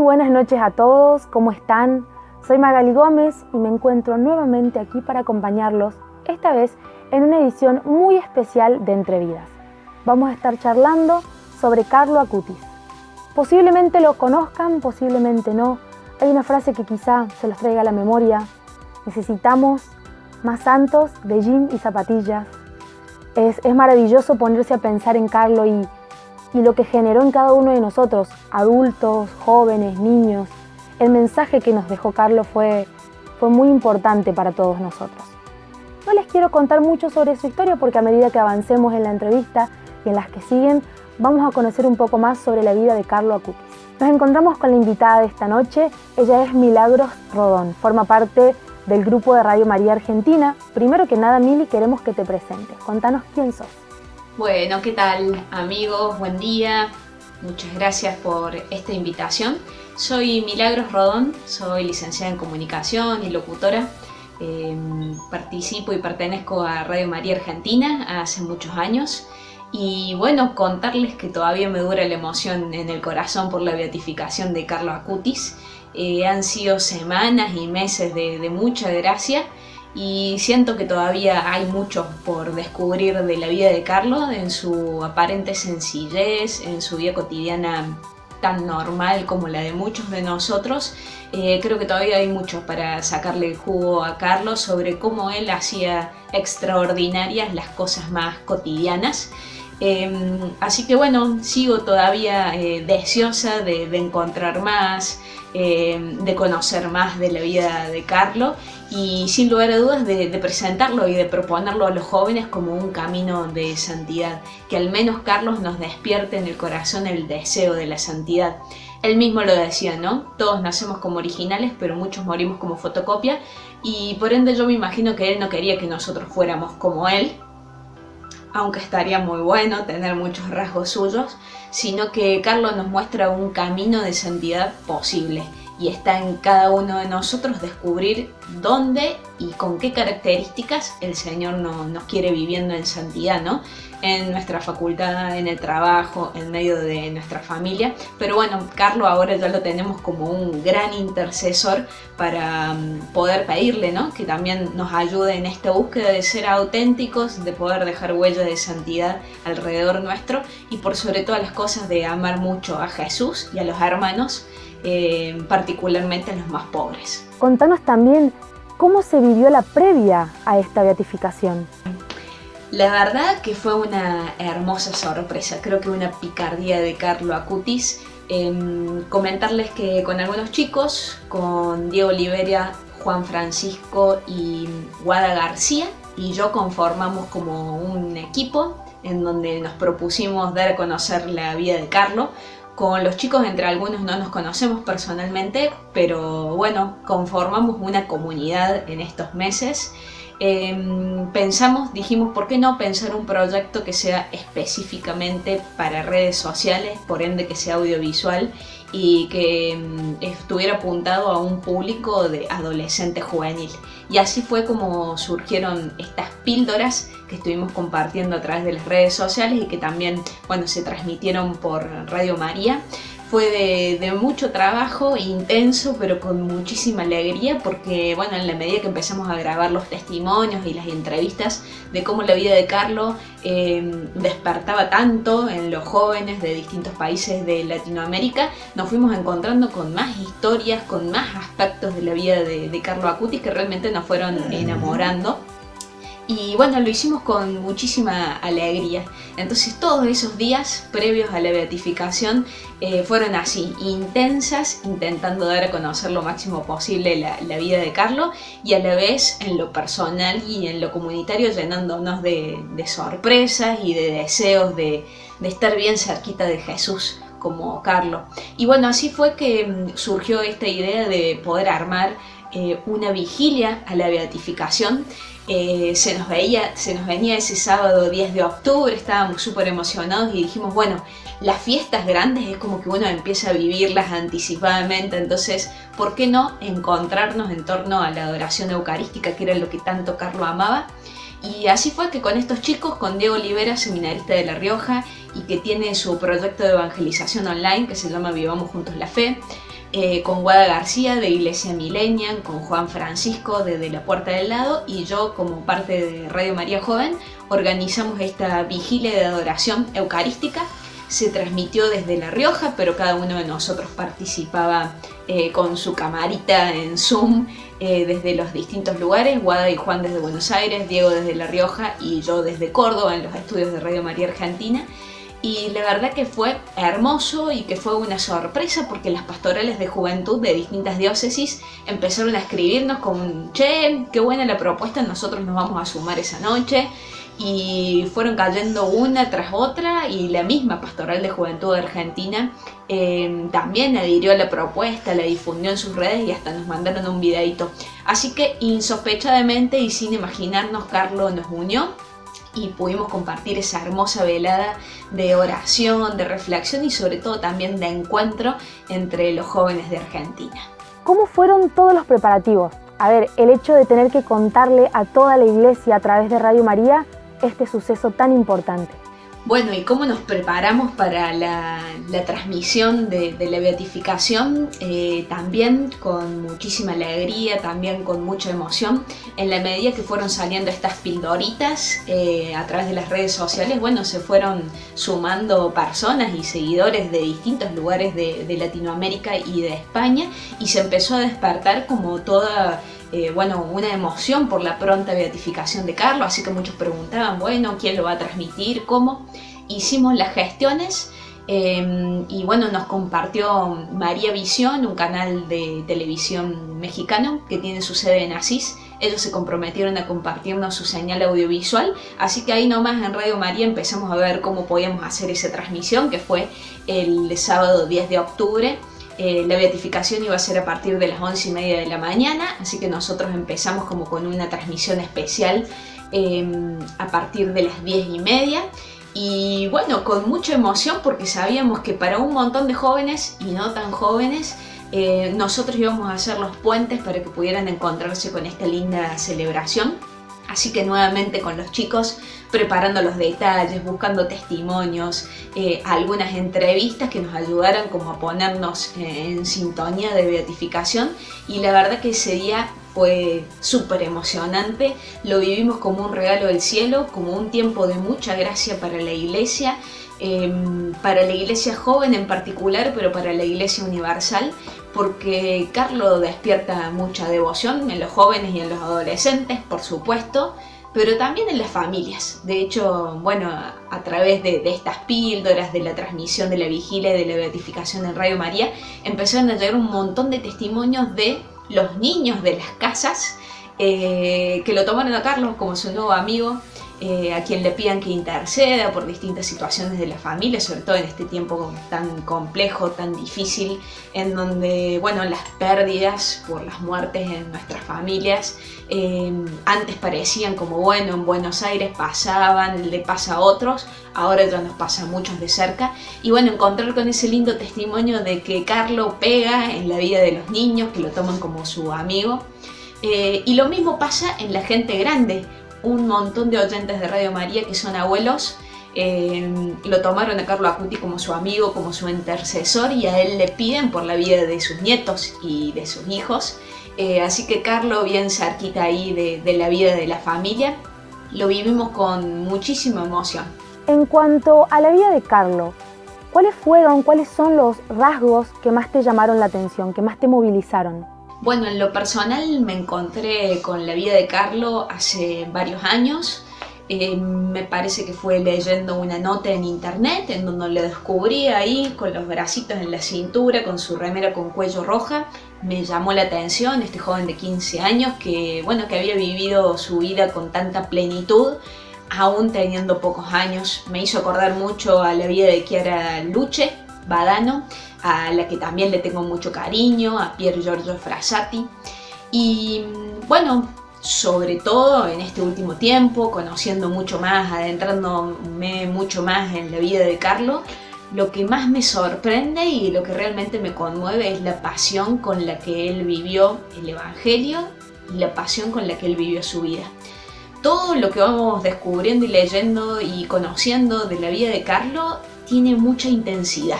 buenas noches a todos, ¿cómo están? Soy Magali Gómez y me encuentro nuevamente aquí para acompañarlos, esta vez en una edición muy especial de Entre Vidas. Vamos a estar charlando sobre Carlo Acutis. Posiblemente lo conozcan, posiblemente no. Hay una frase que quizá se los traiga a la memoria. Necesitamos más santos de jean y zapatillas. Es maravilloso ponerse a pensar en Carlo y lo que generó en cada uno de nosotros, adultos, jóvenes, niños. El mensaje que nos dejó Carlo fue muy importante para todos nosotros. No les quiero contar mucho sobre su historia porque a medida que avancemos en la entrevista y en las que siguen, vamos a conocer un poco más sobre la vida de Carlo Acutis. Nos encontramos con la invitada de esta noche. Ella es Milagros Rodón, forma parte del grupo de Radio María Argentina. Primero que nada, Mili, queremos que te presentes. Contanos quién sos. Bueno, ¿qué tal, amigos? Buen día. Muchas gracias por esta invitación. Soy Milagros Rodón, soy licenciada en Comunicación y locutora. Participo y pertenezco a Radio María Argentina hace muchos años. Y bueno, contarles que todavía me dura la emoción en el corazón por la beatificación de Carlo Acutis. Han sido semanas y meses de mucha gracia. Y siento que todavía hay mucho por descubrir de la vida de Carlo, en su aparente sencillez, en su vida cotidiana tan normal como la de muchos de nosotros. Creo que todavía hay mucho para sacarle el jugo a Carlo sobre cómo él hacía extraordinarias las cosas más cotidianas. Así que bueno, sigo todavía deseosa de encontrar más, de conocer más de la vida de Carlo y sin lugar a dudas de presentarlo y de proponerlo a los jóvenes como un camino de santidad, que al menos Carlos nos despierte en el corazón el deseo de la santidad. Él mismo lo decía, ¿no? Todos nacemos como originales, pero muchos morimos como fotocopia, y por ende yo me imagino que él no quería que nosotros fuéramos como él, aunque estaría muy bueno tener muchos rasgos suyos, sino que Carlo nos muestra un camino de santidad posible y está en cada uno de nosotros descubrir dónde y con qué características el Señor nos quiere viviendo en santidad, ¿no? En nuestra facultad, en el trabajo, en medio de nuestra familia. Pero bueno, Carlo ahora ya lo tenemos como un gran intercesor para poder pedirle, ¿no? Que también nos ayude en esta búsqueda de ser auténticos, de poder dejar huella de santidad alrededor nuestro y por sobre todas las cosas de amar mucho a Jesús y a los hermanos, particularmente a los más pobres. Contanos también cómo se vivió la previa a esta beatificación. La verdad que fue una hermosa sorpresa, creo que una picardía de Carlo Acutis. Comentarles que con algunos chicos, con Diego Olivera, Juan Francisco y Guada García y yo conformamos como un equipo en donde nos propusimos dar a conocer la vida de Carlo. Con los chicos, entre algunos no nos conocemos personalmente, pero bueno, conformamos una comunidad en estos meses. Dijimos, ¿por qué no pensar un proyecto que sea específicamente para redes sociales, por ende que sea audiovisual y que estuviera apuntado a un público de adolescente juvenil? Y así fue como surgieron estas píldoras que estuvimos compartiendo a través de las redes sociales y que también, bueno, se transmitieron por Radio María. Fue de mucho trabajo, intenso, pero con muchísima alegría, porque bueno, en la medida que empezamos a grabar los testimonios y las entrevistas de cómo la vida de Carlo despertaba tanto en los jóvenes de distintos países de Latinoamérica, nos fuimos encontrando con más historias, con más aspectos de la vida de Carlo Acutis que realmente nos fueron enamorando. Y bueno, lo hicimos con muchísima alegría. Entonces todos esos días previos a la beatificación fueron así, intensas, intentando dar a conocer lo máximo posible la vida de Carlo y a la vez en lo personal y en lo comunitario llenándonos de sorpresas y de deseos de estar bien cerquita de Jesús como Carlo. Y bueno, así fue que surgió esta idea de poder armar una vigilia a la beatificación. Se nos venía ese sábado 10 de octubre, estábamos súper emocionados y dijimos, bueno, las fiestas grandes es como que uno empieza a vivirlas anticipadamente, entonces, ¿por qué no encontrarnos en torno a la adoración eucarística, que era lo que tanto Carlo amaba? Y así fue que con estos chicos, con Diego Olivera, seminarista de La Rioja, y que tiene su proyecto de evangelización online que se llama Vivamos Juntos la Fe, con Guada García de Iglesia Millennial, con Juan Francisco de La Puerta del Lado, y yo como parte de Radio María Joven organizamos esta vigilia de adoración eucarística. Se transmitió desde La Rioja, pero cada uno de nosotros participaba con su camarita en Zoom desde los distintos lugares. Guada y Juan desde Buenos Aires, Diego desde La Rioja y yo desde Córdoba en los estudios de Radio María Argentina. Y la verdad que fue hermoso y que fue una sorpresa porque las pastorales de juventud de distintas diócesis empezaron a escribirnos con che, qué buena la propuesta, nosotros nos vamos a sumar esa noche. Y fueron cayendo una tras otra, y la misma Pastoral de Juventud de Argentina también adhirió a la propuesta, la difundió en sus redes y hasta nos mandaron un videito. Así que insospechadamente y sin imaginarnos, Carlo nos unió y pudimos compartir esa hermosa velada de oración, de reflexión y sobre todo también de encuentro entre los jóvenes de Argentina. ¿Cómo fueron todos los preparativos? A ver, el hecho de tener que contarle a toda la iglesia a través de Radio María este suceso tan importante. Bueno, ¿y cómo nos preparamos para la transmisión de la beatificación? También con muchísima alegría, también con mucha emoción. En la medida que fueron saliendo estas pildoritas a través de las redes sociales, bueno, se fueron sumando personas y seguidores de distintos lugares de Latinoamérica y de España, y se empezó a despertar como toda una emoción por la pronta beatificación de Carlo, así que muchos preguntaban, bueno, ¿quién lo va a transmitir? ¿Cómo? Hicimos las gestiones y bueno, nos compartió María Visión, un canal de televisión mexicano que tiene su sede en Asís. Ellos se comprometieron a compartirnos su señal audiovisual, así que ahí nomás en Radio María empezamos a ver cómo podíamos hacer esa transmisión, que fue el sábado 10 de octubre. La beatificación iba a ser a partir de las 11:30 de la mañana, así que nosotros empezamos como con una transmisión especial a partir de las 10:30. Y bueno, con mucha emoción porque sabíamos que para un montón de jóvenes y no tan jóvenes, nosotros íbamos a hacer los puentes para que pudieran encontrarse con esta linda celebración. Así que nuevamente con los chicos preparando los detalles, buscando testimonios, algunas entrevistas que nos ayudaran como a ponernos en sintonía de beatificación, y la verdad que ese día fue súper emocionante, lo vivimos como un regalo del cielo, como un tiempo de mucha gracia para la iglesia joven en particular, pero para la iglesia universal, porque Carlo despierta mucha devoción en los jóvenes y en los adolescentes, por supuesto, pero también en las familias. De hecho, bueno, a través de estas píldoras, de la transmisión de la vigilia y de la beatificación en Radio María, empezaron a llegar un montón de testimonios de los niños de las casas que lo tomaron a Carlos como su nuevo amigo, a quien le pidan que interceda por distintas situaciones de la familia, sobre todo en este tiempo tan complejo, tan difícil, en donde, bueno, las pérdidas por las muertes en nuestras familias antes parecían como, bueno, en Buenos Aires pasaban, le pasa a otros, ahora ya nos pasa a muchos de cerca. Y bueno, encontrar con ese lindo testimonio de que Carlo pega en la vida de los niños, que lo toman como su amigo. Y lo mismo pasa en la gente grande. Un montón de oyentes de Radio María que son abuelos lo tomaron a Carlo Acuti como su amigo, como su intercesor, y a él le piden por la vida de sus nietos y de sus hijos. Así que Carlo, bien cerquita ahí de la vida de la familia, lo vivimos con muchísima emoción. En cuanto a la vida de Carlo, cuáles son los rasgos que más te llamaron la atención, que más te movilizaron? Bueno, en lo personal me encontré con la vida de Carlo hace varios años. Me parece que fue leyendo una nota en internet en donde lo descubrí ahí con los bracitos en la cintura, con su remera con cuello roja. Me llamó la atención este joven de 15 años que había vivido su vida con tanta plenitud, aún teniendo pocos años. Me hizo acordar mucho a la vida de Chiara Luce Badano, a la que también le tengo mucho cariño, a Pier Giorgio Frassati. Y bueno, sobre todo en este último tiempo, conociendo mucho más, adentrándome mucho más en la vida de Carlo, lo que más me sorprende y lo que realmente me conmueve es la pasión con la que él vivió el Evangelio y la pasión con la que él vivió su vida. Todo lo que vamos descubriendo y leyendo y conociendo de la vida de Carlo tiene mucha intensidad.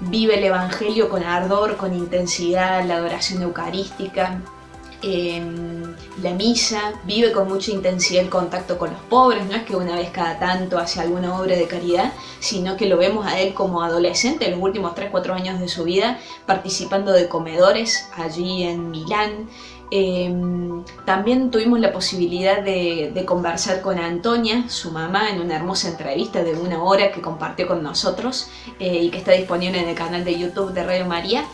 vive el Evangelio con ardor, con intensidad, la adoración eucarística, la misa, vive con mucha intensidad el contacto con los pobres. No es que una vez cada tanto hace alguna obra de caridad, sino que lo vemos a él como adolescente, en los últimos 3-4 años de su vida, participando de comedores allí en Milán. También tuvimos la posibilidad de conversar con Antonia, su mamá, en una hermosa entrevista de 1 hora que compartió con nosotros y que está disponible en el canal de YouTube de Radio María.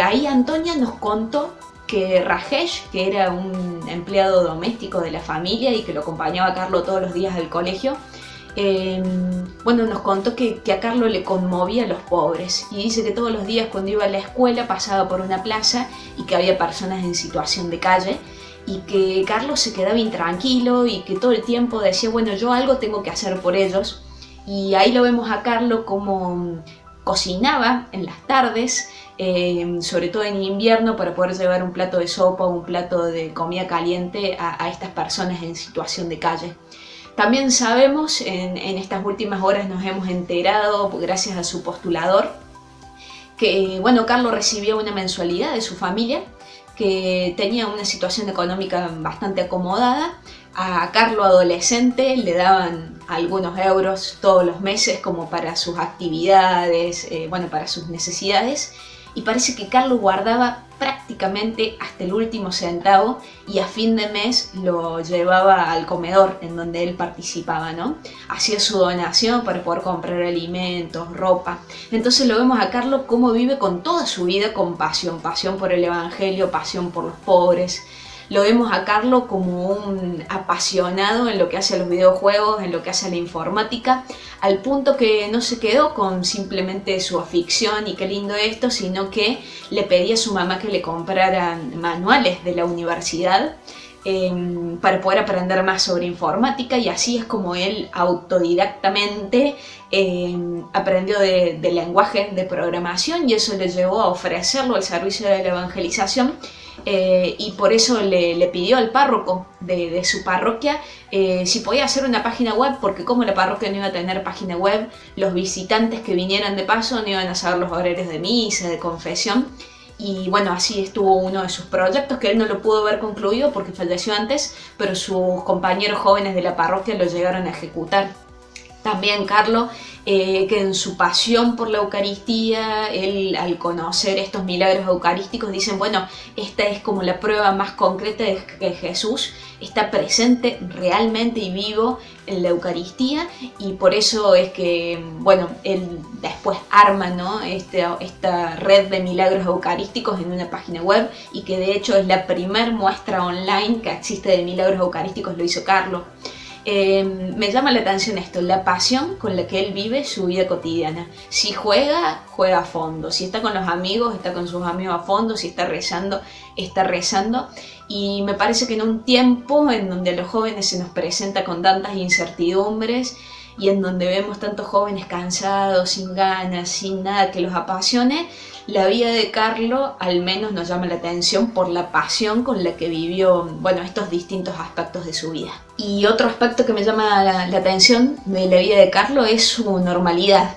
Ahí Antonia nos contó que Rajesh, que era un empleado doméstico de la familia y que lo acompañaba a Carlo todos los días al colegio, nos contó que a Carlo le conmovía a los pobres, y dice que todos los días cuando iba a la escuela pasaba por una plaza y que había personas en situación de calle, y que Carlo se quedaba intranquilo y que todo el tiempo decía, bueno, yo algo tengo que hacer por ellos. Y ahí lo vemos a Carlo como cocinaba en las tardes, sobre todo en invierno, para poder llevar un plato de sopa o un plato de comida caliente a estas personas en situación de calle. También sabemos, en estas últimas horas nos hemos enterado, gracias a su postulador, que Carlo recibía una mensualidad de su familia, que tenía una situación económica bastante acomodada. A Carlo adolescente le daban algunos euros todos los meses como para sus actividades, para sus necesidades, y parece que Carlo guardaba prácticamente hasta el último centavo y a fin de mes lo llevaba al comedor en donde él participaba, ¿no? Hacía su donación para poder comprar alimentos, ropa. Entonces lo vemos a Carlo cómo vive con toda su vida con pasión por el Evangelio, pasión por los pobres. Lo vemos a Carlo como un apasionado en lo que hace a los videojuegos, en lo que hace a la informática, al punto que no se quedó con simplemente su afición y qué lindo esto, sino que le pedía a su mamá que le compraran manuales de la universidad para poder aprender más sobre informática, y así es como él autodidactamente aprendió de lenguaje de programación, y eso le llevó a ofrecerlo al servicio de la evangelización. Y por eso le pidió al párroco de su parroquia si podía hacer una página web, porque como la parroquia no iba a tener página web, los visitantes que vinieran de paso no iban a saber los horarios de misa, de confesión. Y así estuvo uno de sus proyectos, que él no lo pudo ver concluido porque falleció antes, pero sus compañeros jóvenes de la parroquia lo llegaron a ejecutar. También Carlo, que en su pasión por la Eucaristía, él al conocer estos milagros eucarísticos dicen, esta es como la prueba más concreta de que Jesús está presente realmente y vivo en la Eucaristía, y por eso es que, él después arma, ¿no?, esta red de milagros eucarísticos en una página web, y que de hecho es la primer muestra online que existe de milagros eucarísticos, lo hizo Carlo. Me llama la atención esto, la pasión con la que él vive su vida cotidiana. Si juega a fondo, si está con los amigos, está con sus amigos a fondo, si está rezando, y me parece que en un tiempo en donde a los jóvenes se nos presenta con tantas incertidumbres y en donde vemos tantos jóvenes cansados, sin ganas, sin nada que los apasione, la vida de Carlo al menos nos llama la atención por la pasión con la que vivió, estos distintos aspectos de su vida. Y otro aspecto que me llama la atención de la vida de Carlo es su normalidad.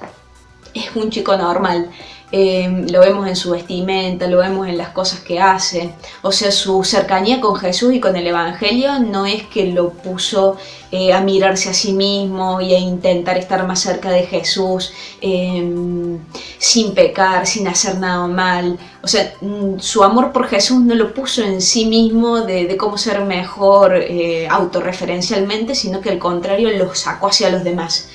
Es un chico normal. Lo vemos en su vestimenta, lo vemos en las cosas que hace. O sea, su cercanía con Jesús y con el Evangelio no es que lo puso a mirarse a sí mismo y a intentar estar más cerca de Jesús sin pecar, sin hacer nada mal. O sea, su amor por Jesús no lo puso en sí mismo de cómo ser mejor autorreferencialmente, sino que al contrario lo sacó hacia los demás.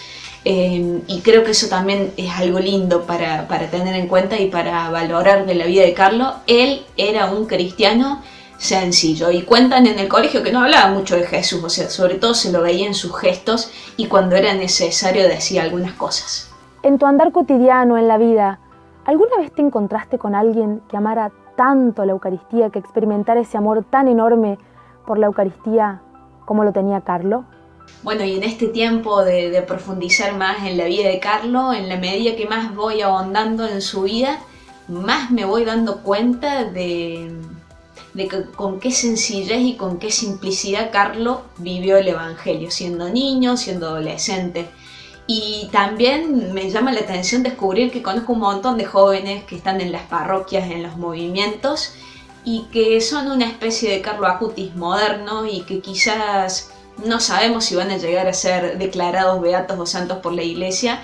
Y creo que eso también es algo lindo para tener en cuenta y para valorar de la vida de Carlo. Él era un cristiano sencillo, y cuentan en el colegio que no hablaba mucho de Jesús, o sea, sobre todo se lo veía en sus gestos y cuando era necesario decía algunas cosas. En tu andar cotidiano, en la vida, ¿alguna vez te encontraste con alguien que amara tanto la Eucaristía, que experimentara ese amor tan enorme por la Eucaristía como lo tenía Carlo? Y en este tiempo de profundizar más en la vida de Carlo, en la medida que más voy ahondando en su vida, más me voy dando cuenta de con qué sencillez y con qué simplicidad Carlo vivió el Evangelio, siendo niño, siendo adolescente. Y también me llama la atención descubrir que conozco un montón de jóvenes que están en las parroquias, en los movimientos, y que son una especie de Carlo Acutis moderno y que quizás no sabemos si van a llegar a ser declarados beatos o santos por la Iglesia,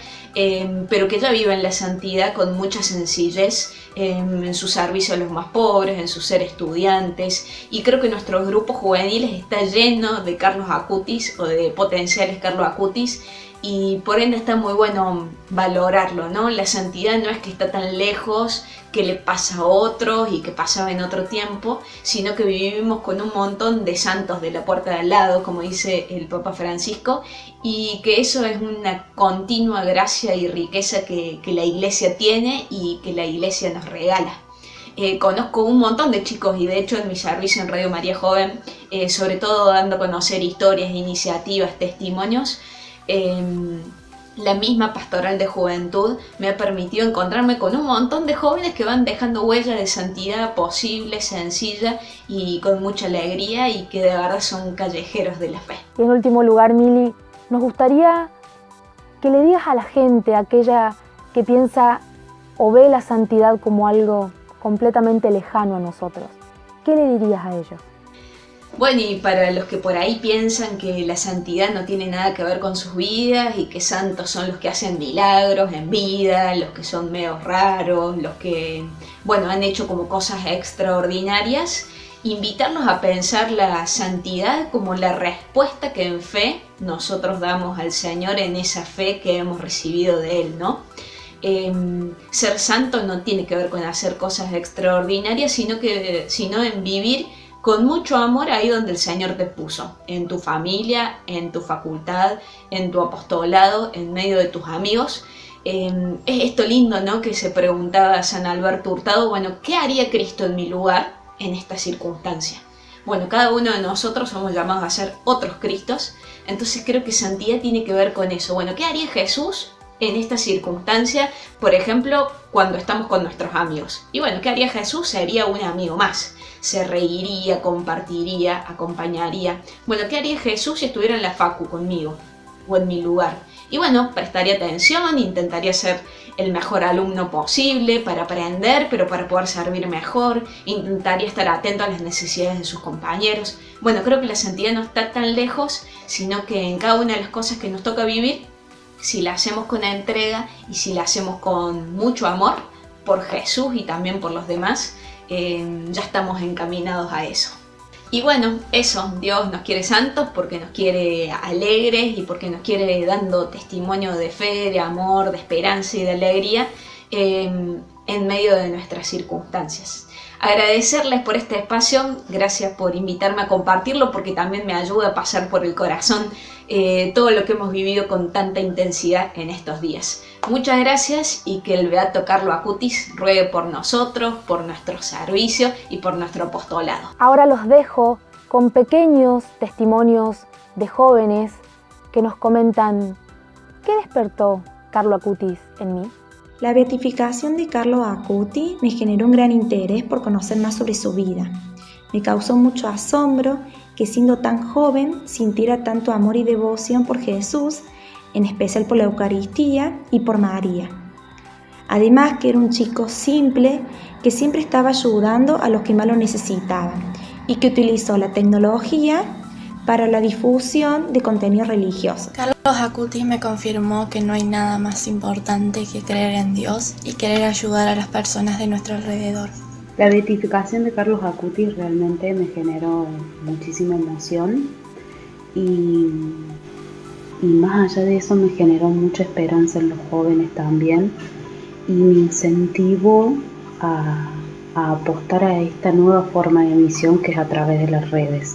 pero que ya viven la santidad con mucha sencillez en su servicio a los más pobres, en su ser estudiantes, y creo que nuestros grupos juveniles está lleno de Carlos Acutis o de potenciales Carlos Acutis, y por ende está muy bueno valorarlo, ¿no? La santidad no es que está tan lejos, que le pasa a otros y que pasaba en otro tiempo, sino que vivimos con un montón de santos de la puerta de al lado, como dice el Papa Francisco, y que eso es una continua gracia y riqueza que la Iglesia tiene y que la Iglesia nos regala. Conozco un montón de chicos y de hecho en mi servicio en Radio María Joven, sobre todo dando a conocer historias, iniciativas, testimonios, la misma pastoral de juventud me ha permitido encontrarme con un montón de jóvenes que van dejando huella de santidad posible, sencilla y con mucha alegría, y que de verdad son callejeros de la fe. Y en último lugar, Mili, nos gustaría que le digas a la gente, aquella que piensa o ve la santidad como algo completamente lejano a nosotros, ¿qué le dirías a ellos? Bueno, y para los que por ahí piensan que la santidad no tiene nada que ver con sus vidas y que santos son los que hacen milagros en vida, los que son medio raros, los que, bueno, han hecho como cosas extraordinarias, invitarlos a pensar la santidad como la respuesta que en fe nosotros damos al Señor en esa fe que hemos recibido de Él, ¿no? Ser santo no tiene que ver con hacer cosas extraordinarias, sino en vivir con mucho amor ahí donde el Señor te puso, en tu familia, en tu facultad, en tu apostolado, en medio de tus amigos. Es esto lindo, ¿no?, que se preguntaba San Alberto Hurtado, bueno, ¿qué haría Cristo en mi lugar en esta circunstancia? Bueno, cada uno de nosotros somos llamados a ser otros Cristos, entonces creo que santidad tiene que ver con eso. Bueno, ¿qué haría Jesús en esta circunstancia? Por ejemplo, cuando estamos con nuestros amigos. Y bueno, ¿qué haría Jesús? Sería un amigo más. Se reiría, compartiría, acompañaría. Bueno, ¿qué haría Jesús si estuviera en la facu conmigo o en mi lugar? Y bueno, prestaría atención, intentaría ser el mejor alumno posible para aprender, pero para poder servir mejor, intentaría estar atento a las necesidades de sus compañeros. Bueno, creo que la santidad no está tan lejos, sino que en cada una de las cosas que nos toca vivir, si la hacemos con entrega y si la hacemos con mucho amor por Jesús y también por los demás, ya estamos encaminados a eso. Y bueno, eso, Dios nos quiere santos porque nos quiere alegres y porque nos quiere dando testimonio de fe, de amor, de esperanza y de alegría en medio de nuestras circunstancias. Agradecerles por este espacio, gracias por invitarme a compartirlo, porque también me ayuda a pasar por el corazón todo lo que hemos vivido con tanta intensidad en estos días. Muchas gracias y que el Beato Carlo Acutis ruegue por nosotros, por nuestro servicio y por nuestro apostolado. Ahora los dejo con pequeños testimonios de jóvenes que nos comentan ¿qué despertó Carlo Acutis en mí? La beatificación de Carlo Acutis me generó un gran interés por conocer más sobre su vida. Me causó mucho asombro que siendo tan joven sintiera tanto amor y devoción por Jesús, en especial por la Eucaristía y por María. Además que era un chico simple que siempre estaba ayudando a los que más lo necesitaban y que utilizó la tecnología para la difusión de contenido religioso. Carlos Acutis me confirmó que no hay nada más importante que creer en Dios y querer ayudar a las personas de nuestro alrededor. La beatificación de Carlos Acutis realmente me generó muchísima emoción y más allá de eso me generó mucha esperanza en los jóvenes también y me incentivó a apostar a esta nueva forma de misión que es a través de las redes.